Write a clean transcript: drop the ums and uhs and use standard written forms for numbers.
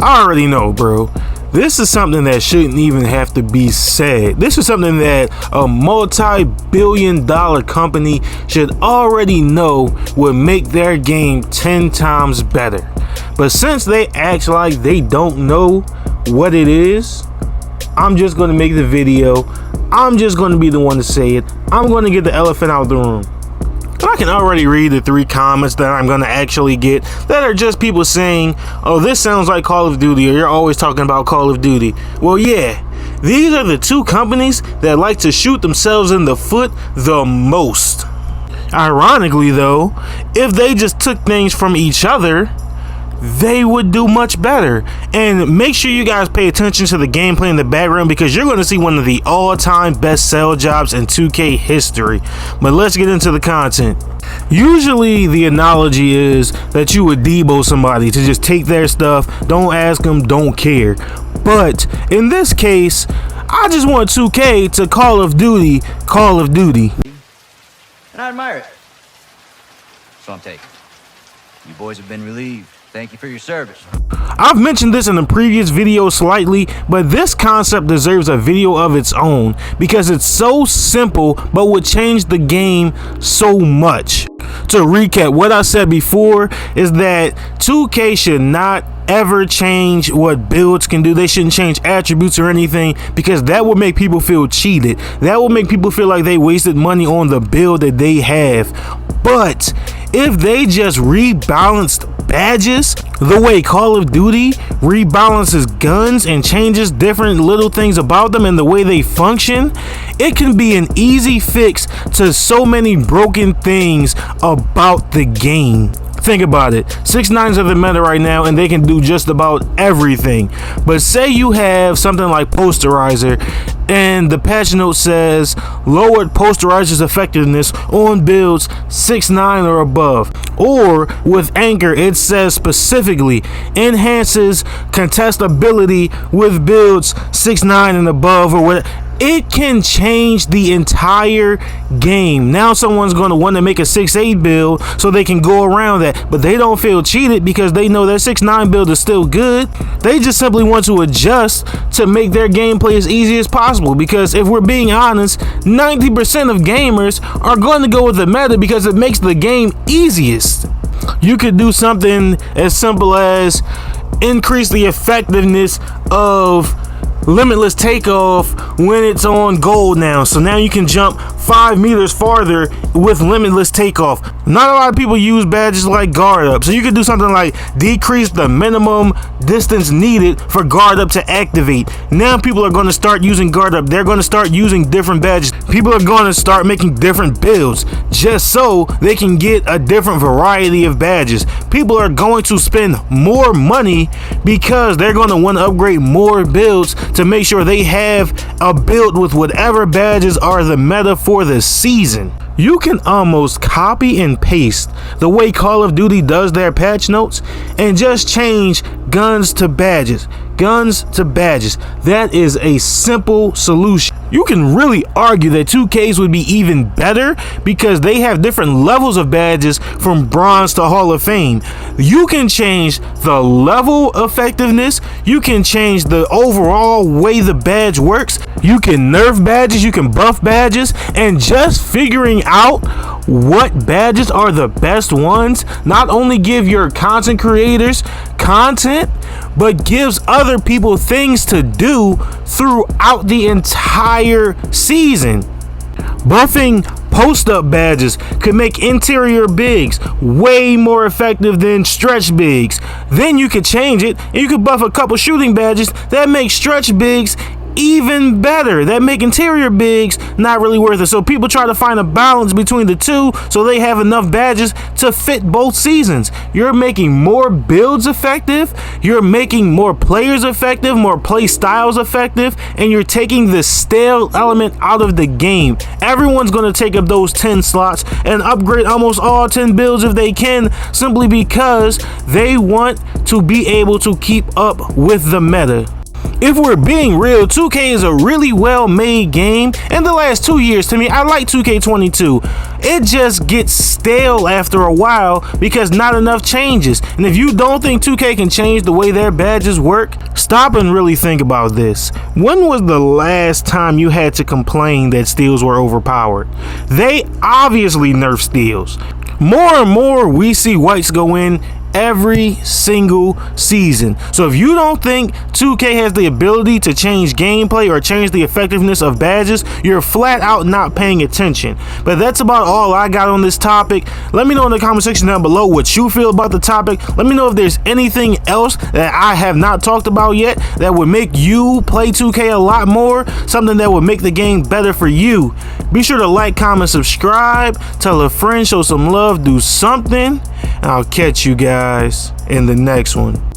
I already know, bro. This is something that shouldn't even have to be said. This is something that a multi-billion-dollar company should already know would make their game 10 times better. But since they act like they don't know what it is, I'm just going to make the video. I'm just going to be the one to say it. I'm going to get the elephant out of the room. I can already read the 3 comments that I'm going to actually get that are just people saying, oh, this sounds like Call of Duty, or you're always talking about Call of Duty. Well, yeah, these are the 2 companies that like to shoot themselves in the foot the most. Ironically, though, if they just took things from each other, they would do much better. And make sure you guys pay attention to the gameplay in the background, because you're going to see one of the all-time best sell jobs in 2K history. But let's get into the content. Usually the analogy is that you would Debo somebody to just take their stuff, don't ask them, don't care. But in this case, I just want 2K to Call of Duty. And I admire it. So I'm taking. You boys have been relieved. Thank you for your service. I've mentioned this in a previous video slightly, but this concept deserves a video of its own because it's so simple but would change the game so much. To recap, what I said before is that 2K should not ever change what builds can do. They shouldn't change attributes or anything, because that would make people feel cheated. That would make people feel like they wasted money on the build that they have. But if they just rebalanced badges the way Call of Duty rebalances guns and changes different little things about them and the way they function, it can be an easy fix to so many broken things about the game. Think about it. 6ix9ine are the meta right now, and they can do just about everything. But say you have something like Posterizer, and the patch note says lowered Posterizer's effectiveness on builds 6ix9ine or above. Or with Anchor, it says specifically enhances contestability with builds 6ix9ine and above, or what. It can change the entire game. Now someone's going to want to make a 6-8 build so they can go around that, but they don't feel cheated because they know their 6-9 build is still good. They just simply want to adjust to make their gameplay as easy as possible, because if we're being honest, 90% of gamers are going to go with the meta because it makes the game easiest. You could do something as simple as increase the effectiveness of limitless takeoff when it's on gold now. So now you can jump 5 meters farther with limitless takeoff. Not a lot of people use badges like guard up, so you could do something like decrease the minimum distance needed for guard up to activate. Now people are going to start using guard up. They're going to start using different badges. People are going to start making different builds just so they can get a different variety of badges. People are going to spend more money because they're going to want to upgrade more builds to make sure they have a build with whatever badges are the meta for the season. You can almost copy and paste the way Call of Duty does their patch notes and just change guns to badges. Guns to badges. That is a simple solution. You can really argue that 2K's would be even better because they have different levels of badges from bronze to Hall of Fame. You can change the level effectiveness. You can change the overall way the badge works. You can nerf badges. You can buff badges. And just figuring out what badges are the best ones not only give your content creators content, but gives other people things to do throughout the entire season. Buffing post-up badges could make interior bigs way more effective than stretch bigs. Then you could change it and you could buff a couple shooting badges that make stretch bigs even better, that make interior bigs not really worth it. So people try to find a balance between the two so they have enough badges to fit both seasons. You're making more builds effective, you're making more players effective, more play styles effective, and you're taking the stale element out of the game. Everyone's going to take up those 10 slots and upgrade almost all 10 builds if they can, simply because they want to be able to keep up with the meta. If we're being real, 2K is a really well made game. In the last 2 years, to me, I like 2K22. It just gets stale after a while because not enough changes. And if you don't think 2K can change the way their badges work, stop and really think about this. When was the last time you had to complain that steals were overpowered? They obviously nerf steals. More and more we see whites go in every single season. So if you don't think 2K has the ability to change gameplay or change the effectiveness of badges, you're flat out not paying attention. But that's about all I got on this topic. Let me know in the comment section down below what you feel about the topic. Let me know if there's anything else that I have not talked about yet that would make you play 2K a lot more, something that would make the game better for you. Be sure to like, comment, subscribe, tell a friend, show some love, do something, and I'll catch you guys in the next one.